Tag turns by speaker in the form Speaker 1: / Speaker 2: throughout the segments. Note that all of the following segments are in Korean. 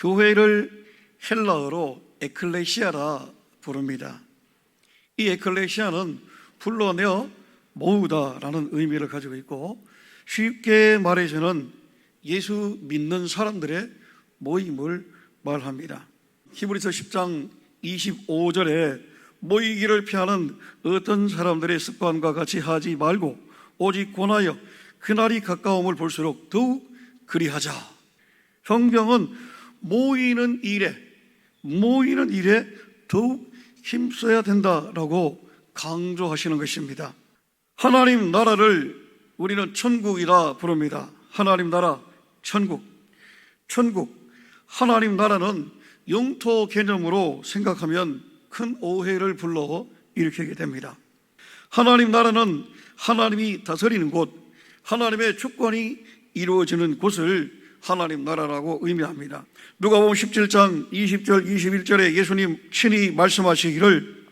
Speaker 1: 교회를 헬라어로 에클레시아라 부릅니다. 이 에클레시아는 불러내어 모으다라는 의미를 가지고 있고, 쉽게 말해서는 예수 믿는 사람들의 모임을 말합니다. 히브리서 10장 25절에 모이기를 피하는 어떤 사람들의 습관과 같이 하지 말고 오직 권하여 그날이 가까움을 볼수록 더욱 그리하자. 성경은 모이는 일에 더욱 힘써야 된다라고 강조하시는 것입니다. 하나님 나라를 우리는 천국이라 부릅니다. 하나님 나라, 천국. 하나님 나라는 영토 개념으로 생각하면 큰 오해를 불러 일으키게 됩니다. 하나님 나라는 하나님이 다스리는 곳, 하나님의 주권이 이루어지는 곳을 하나님 나라라고 의미합니다. 누가복음 17장 20절 21절에 예수님 친히 말씀하시기를,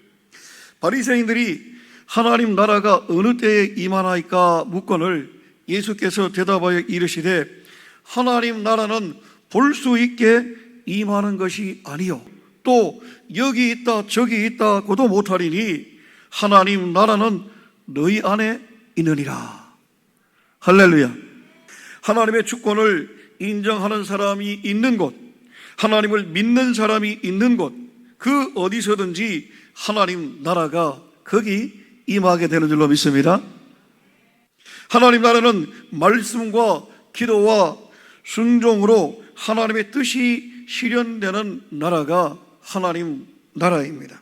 Speaker 1: 바리새인들이 하나님 나라가 어느 때에 임하나이까 묻거늘 예수께서 대답하여 이르시되 하나님 나라는 볼 수 있게 임하는 것이 아니요 또 여기 있다 저기 있다고도 못하리니 하나님 나라는 너희 안에 있느니라. 할렐루야. 하나님의 주권을 인정하는 사람이 있는 곳, 하나님을 믿는 사람이 있는 곳, 그 어디서든지 하나님 나라가 거기 임하게 되는 줄로 믿습니다. 하나님 나라는 말씀과 기도와 순종으로 하나님의 뜻이 실현되는 나라가 하나님 나라입니다.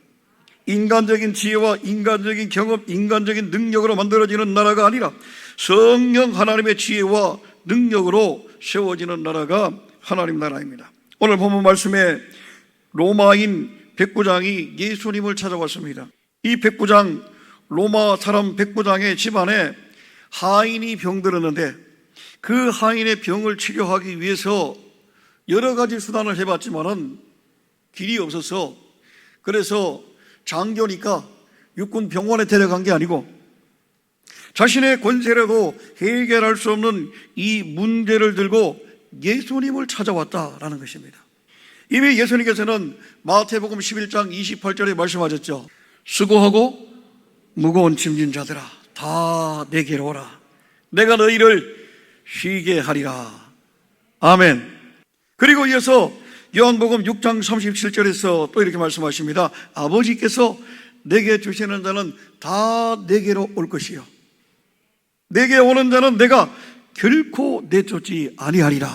Speaker 1: 인간적인 지혜와 인간적인 경험, 인간적인 능력으로 만들어지는 나라가 아니라 성령 하나님의 지혜와 능력으로 세워지는 나라가 하나님 나라입니다. 오늘 본문 말씀에 로마인 백부장이 예수님을 찾아왔습니다. 이 백부장, 로마 사람 백부장의 집안에 하인이 병들었는데 그 하인의 병을 치료하기 위해서 여러 가지 수단을 해봤지만은 길이 없어서, 그래서 장교니까 육군 병원에 데려간 게 아니고 자신의 권세라도 해결할 수 없는 이 문제를 들고 예수님을 찾아왔다라는 것입니다. 이미 예수님께서는 마태복음 11장 28절에 말씀하셨죠. 수고하고 무거운 짐진 자들아 다 내게로 오라. 내가 너희를 쉬게 하리라. 아멘. 그리고 이어서 요한복음 6장 37절에서 또 이렇게 말씀하십니다. 아버지께서 내게 주시는 자는 다 내게로 올 것이요 내게 오는 자는 내가 결코 내쫓지 아니하리라.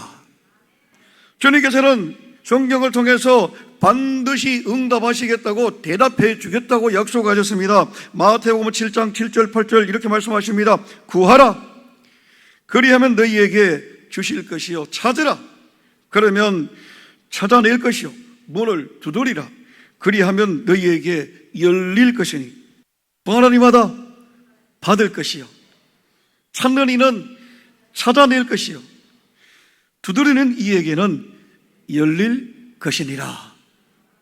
Speaker 1: 주님께서는 성경을 통해서 반드시 응답하시겠다고, 대답해 주겠다고 약속하셨습니다. 마태복음 7장 7절 8절 이렇게 말씀하십니다. 구하라 그리하면 너희에게 주실 것이요 찾으라 그러면 찾아낼 것이요 문을 두드리라 그리하면 너희에게 열릴 것이니 구하는 이마다 받을 것이요 찾는 이는 찾아낼 것이요 두드리는 이에게는 열릴 것이니라.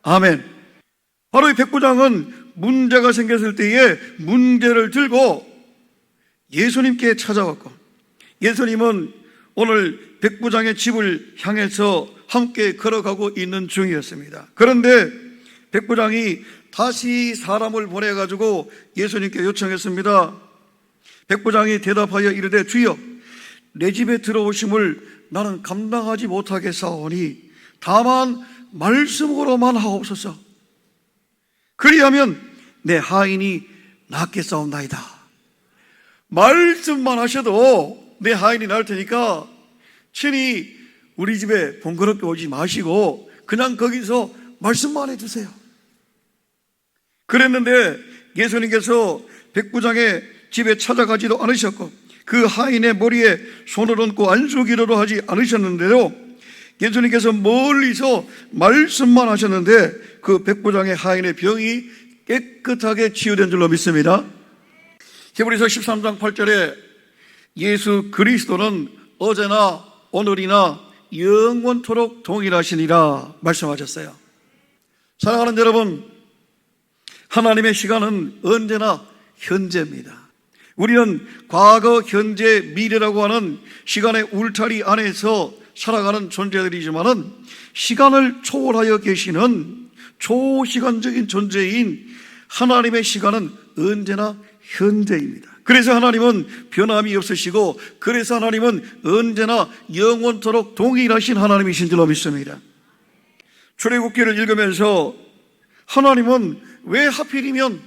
Speaker 1: 아멘. 바로 이 백부장은 문제가 생겼을 때에 문제를 들고 예수님께 찾아왔고, 예수님은 오늘 백부장의 집을 향해서 함께 걸어가고 있는 중이었습니다. 그런데 백부장이 다시 사람을 보내가지고 예수님께 요청했습니다. 백부장이 대답하여 이르되 주여 내 집에 들어오심을 나는 감당하지 못하겠사오니 다만 말씀으로만 하옵소서. 그리하면 내 하인이 낫겠사옵나이다. 말씀만 하셔도 내 하인이 나을 테니까 친히 우리 집에 번거롭게 오지 마시고 그냥 거기서 말씀만 해주세요. 그랬는데 예수님께서 백부장의 집에 찾아가지도 않으셨고 그 하인의 머리에 손을 얹고 안수기도도 하지 않으셨는데도 예수님께서 멀리서 말씀만 하셨는데 그 백부장의 하인의 병이 깨끗하게 치유된 줄로 믿습니다. 히브리서 13장 8절에 예수 그리스도는 어제나 오늘이나 영원토록 동일하시니라 말씀하셨어요. 사랑하는 여러분, 하나님의 시간은 언제나 현재입니다. 우리는 과거, 현재, 미래라고 하는 시간의 울타리 안에서 살아가는 존재들이지만은 시간을 초월하여 계시는 초시간적인 존재인 하나님의 시간은 언제나 현재입니다. 그래서 하나님은 변함이 없으시고, 그래서 하나님은 언제나 영원토록 동일하신 하나님이신 줄로 믿습니다. 출애굽기를 읽으면서 하나님은 왜 하필이면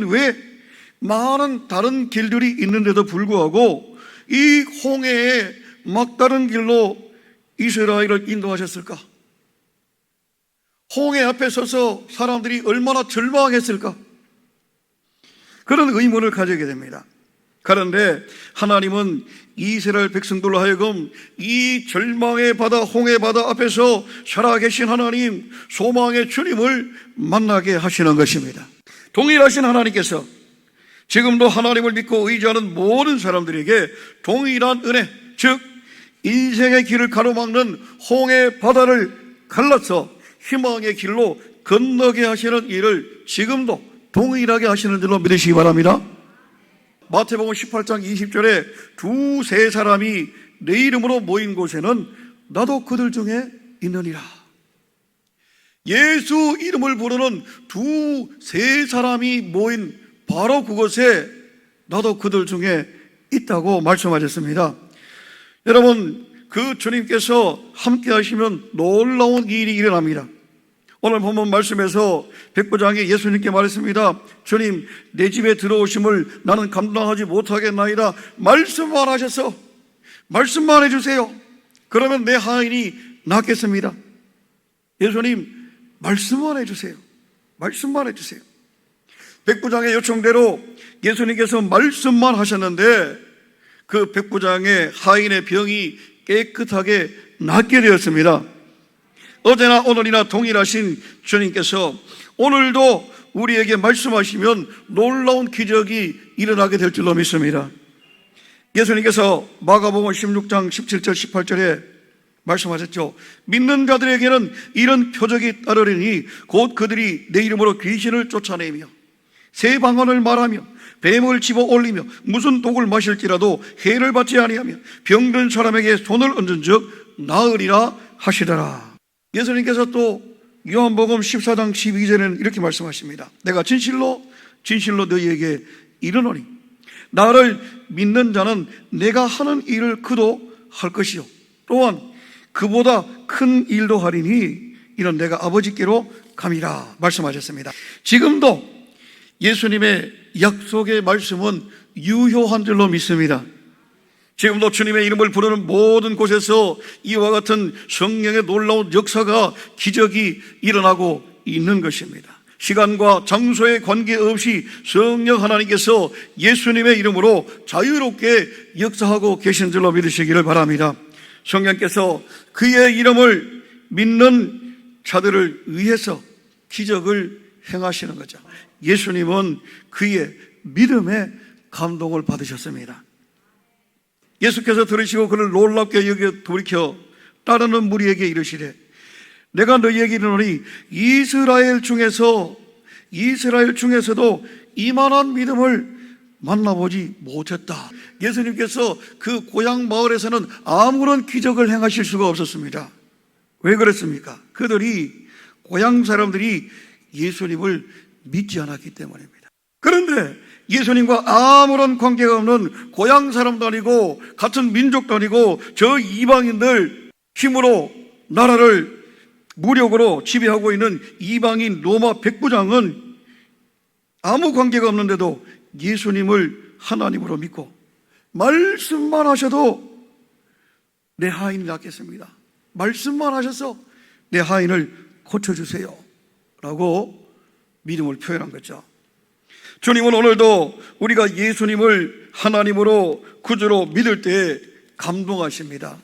Speaker 1: 왜 많은 다른 길들이 있는데도 불구하고 이 홍해의 막다른 길로 이스라엘을 인도하셨을까? 홍해 앞에 서서 사람들이 얼마나 절망했을까? 그런 의문을 가지게 됩니다. 그런데 하나님은 이스라엘 백성들로 하여금 이 절망의 바다, 홍해 바다 앞에서 살아계신 하나님, 소망의 주님을 만나게 하시는 것입니다. 동일하신 하나님께서 지금도 하나님을 믿고 의지하는 모든 사람들에게 동일한 은혜, 즉 인생의 길을 가로막는 홍해 바다를 갈라서 희망의 길로 건너게 하시는 일을 지금도 동일하게 하시는 줄로 믿으시기 바랍니다. 마태복음 18장 20절에 두세 사람이 내 이름으로 모인 곳에는 나도 그들 중에 있느니라. 예수 이름을 부르는 두세 사람이 모인 바로 그곳에 나도 그들 중에 있다고 말씀하셨습니다. 여러분, 그 주님께서 함께 하시면 놀라운 일이 일어납니다. 오늘 본문 말씀에서 백부장이 예수님께 말했습니다. 주님, 내 집에 들어오심을 나는 감당하지 못하겠나이다. 말씀만 하셔서 말씀만 해주세요. 그러면 내 하인이 낫겠습니다. 예수님, 말씀만 해주세요. 말씀만 해주세요. 백부장의 요청대로 예수님께서 말씀만 하셨는데 그 백부장의 하인의 병이 깨끗하게 낫게 되었습니다. 어제나 오늘이나 동일하신 주님께서 오늘도 우리에게 말씀하시면 놀라운 기적이 일어나게 될 줄로 믿습니다. 예수님께서 마가복음 16장 17절 18절에 말씀하셨죠. 믿는 자들에게는 이런 표적이 따르리니 곧 그들이 내 이름으로 귀신을 쫓아내며 새 방언을 말하며 뱀을 집어 올리며 무슨 독을 마실지라도 해를 받지 아니하며 병든 사람에게 손을 얹은 즉 나으리라 하시더라. 예수님께서 또 요한복음 14장 12절에는 이렇게 말씀하십니다. 내가 진실로 너희에게 이르노니 나를 믿는 자는 내가 하는 일을 그도 할 것이요 또한 그보다 큰 일도 하리니 이는 내가 아버지께로 감이라 말씀하셨습니다. 지금도 예수님의 약속의 말씀은 유효한 줄로 믿습니다. 지금도 주님의 이름을 부르는 모든 곳에서 이와 같은 성령의 놀라운 역사가, 기적이 일어나고 있는 것입니다. 시간과 장소에 관계없이 성령 하나님께서 예수님의 이름으로 자유롭게 역사하고 계신 줄로 믿으시기를 바랍니다. 성령께서 그의 이름을 믿는 자들을 위해서 기적을 행하시는 거죠. 예수님은 그의 믿음에 감동을 받으셨습니다. 예수께서 들으시고 그를 놀랍게 여겨 돌이켜 따르는 무리에게 이르시되 내가 너희에게 이르노니 이스라엘 중에서도 이만한 믿음을 만나보지 못했다. 예수님께서 그 고향 마을에서는 아무런 기적을 행하실 수가 없었습니다. 왜 그랬습니까? 고향 사람들이 예수님을 믿지 않았기 때문입니다. 그런데 예수님과 아무런 관계가 없는 고향 사람도 아니고 같은 민족도 아니고 저 이방인들 힘으로 나라를 무력으로 지배하고 있는 이방인 로마 백부장은 아무 관계가 없는데도 예수님을 하나님으로 믿고 말씀만 하셔도 내 하인이 낫겠습니다. 말씀만 하셔서 내 하인을 고쳐주세요 라고 믿음을 표현한 거죠. 주님은 오늘도 우리가 예수님을 하나님으로 구주로 믿을 때 감동하십니다.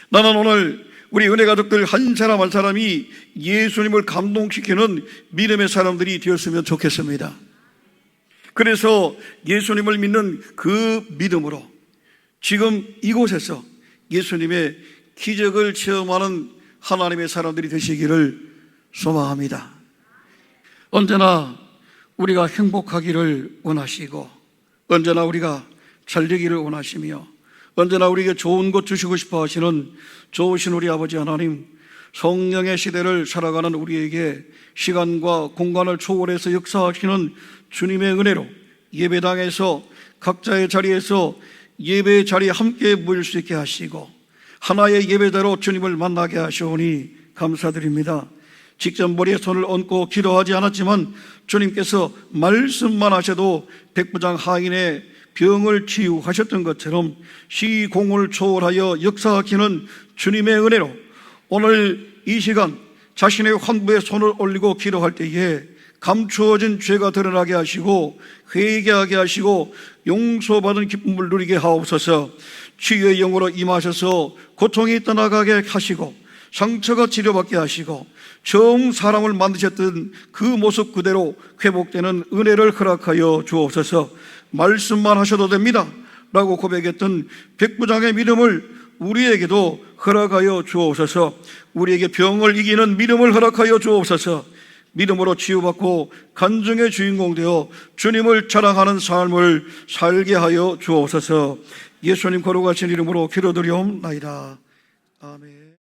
Speaker 1: 나는 오늘 우리 은혜 가족들 한 사람 한 사람이 예수님을 감동시키는 믿음의 사람들이 되었으면 좋겠습니다. 그래서 예수님을 믿는 그 믿음으로 지금 이곳에서 예수님의 기적을 체험하는 하나님의 사람들이 되시기를 소망합니다. 언제나 우리가 행복하기를 원하시고 언제나 우리가 잘 되기를 원하시며 언제나 우리에게 좋은 것 주시고 싶어 하시는 좋으신 우리 아버지 하나님, 성령의 시대를 살아가는 우리에게 시간과 공간을 초월해서 역사하시는 주님의 은혜로 예배당에서 각자의 자리에서 예배의 자리에 함께 모일 수 있게 하시고 하나의 예배대로 주님을 만나게 하시오니 감사드립니다. 직접 머리에 손을 얹고 기도하지 않았지만 주님께서 말씀만 하셔도 백부장 하인의 병을 치유하셨던 것처럼 시공을 초월하여 역사하시는 주님의 은혜로 오늘 이 시간 자신의 환부에 손을 올리고 기도할 때에 감추어진 죄가 드러나게 하시고 회개하게 하시고 용서받은 기쁨을 누리게 하옵소서. 치유의 영으로 임하셔서 고통이 떠나가게 하시고 상처가 치료받게 하시고 처음 사람을 만드셨던 그 모습 그대로 회복되는 은혜를 허락하여 주옵소서. 말씀만 하셔도 됩니다 라고 고백했던 백부장의 믿음을 우리에게도 허락하여 주옵소서. 우리에게 병을 이기는 믿음을 허락하여 주옵소서. 믿음으로 치유받고 간증의 주인공 되어 주님을 자랑하는 삶을 살게 하여 주옵소서. 예수님 거룩하신 이름으로 기도드리옵나이다. 아멘.